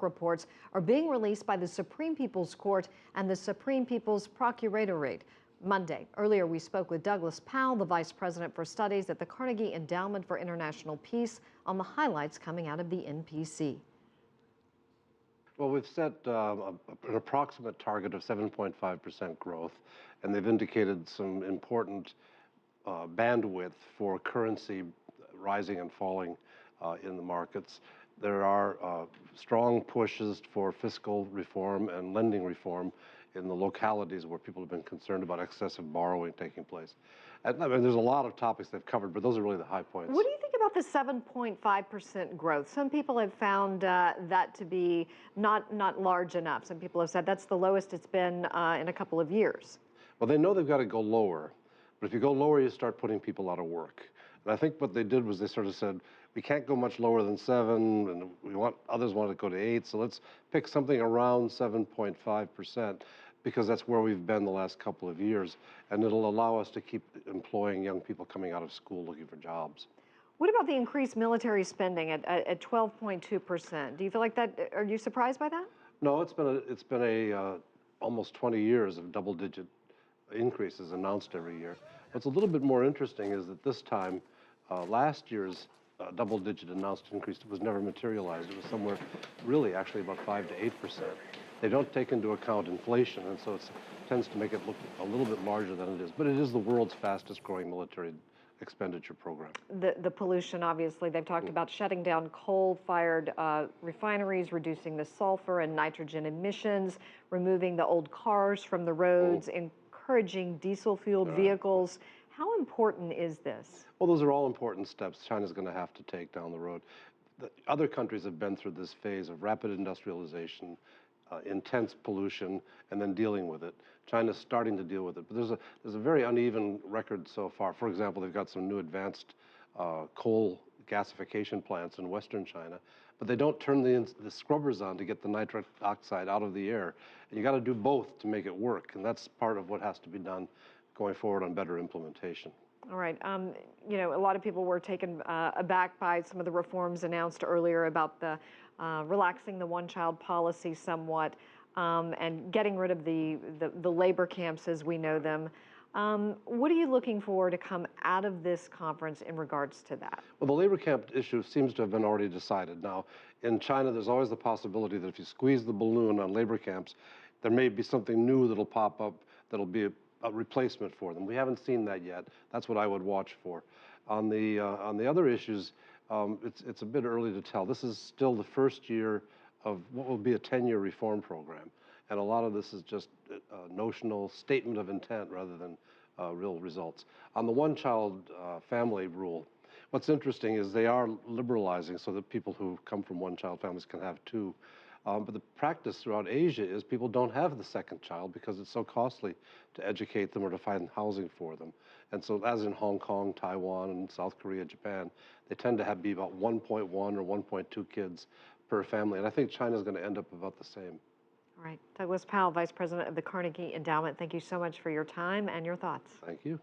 reports are being released by the Supreme People's Court and the Supreme People's Procuratorate Monday. Earlier, we spoke with Douglas Paal, the Vice President for Studies at the Carnegie Endowment for International Peace, on the highlights coming out of the NPC. Well, we've set an approximate target of 7.5% growth, and they've indicated some important bandwidth for currency rising and falling in the markets. There are strong pushes for fiscal reform and lending reform in the localities where people have been concerned about excessive borrowing taking place. And, I mean, there's a lot of topics they've covered, but those are really the high points. What do you think about the 7.5% growth? Some people have found that to be not large enough. Some people have said that's the lowest it's been in a couple of years. Well, they know they've got to go lower, but if you go lower, you start putting people out of work. And I think what they did was they sort of said, we can't go much lower than 7, and others want to go to 8, so let's pick something around 7.5%, because that's where we've been the last couple of years, and it'll allow us to keep employing young people coming out of school looking for jobs. What about the increased military spending at 12.2%? Do you feel like that? Are you surprised by that? No, it's been almost 20 years of double-digit increases announced every year. What's a little bit more interesting is that this time, last year's double-digit announced increase was never materialized. It was somewhere, really, actually about 5 to 8%. They don't take into account inflation, and so it tends to make it look a little bit larger than it is. But it is the world's fastest-growing military expenditure program. The pollution, obviously, they've talked about shutting down coal-fired refineries, reducing the sulfur and nitrogen emissions, removing the old cars from the roads, encouraging diesel-fueled vehicles. How important is this? Well, those are all important steps China's going to have to take down the road. The other countries have been through this phase of rapid industrialization, intense pollution, and then dealing with it. China's starting to deal with it, but there's a very uneven record so far. For example, they've got some new advanced coal gasification plants in Western China, but they don't turn the scrubbers on to get the nitric oxide out of the air. And you got to do both to make it work, and that's part of what has to be done going forward on better implementation. All right. You know, a lot of people were taken aback by some of the reforms announced earlier about the relaxing the one-child policy somewhat and getting rid of the labor camps as we know them. What are you looking for to come out of this conference in regards to that? Well, the labor camp issue seems to have been already decided. Now, in China, there's always the possibility that if you squeeze the balloon on labor camps, there may be something new that'll pop up that'll be a replacement for them. We haven't seen that yet. That's what I would watch for. On the other issues, it's a bit early to tell. This is still the first year of what will be a 10-year reform program, and a lot of this is just a notional statement of intent rather than real results. On the one-child family rule, what's interesting is they are liberalizing so that people who come from one-child families can have 2. But the practice throughout Asia is people don't have the second child because it's so costly to educate them or to find housing for them. And so as in Hong Kong, Taiwan, and South Korea, Japan, they tend to be about 1.1 or 1.2 kids per family. And I think China's going to end up about the same. All right. Douglas Paal, Vice President of the Carnegie Endowment, thank you so much for your time and your thoughts. Thank you.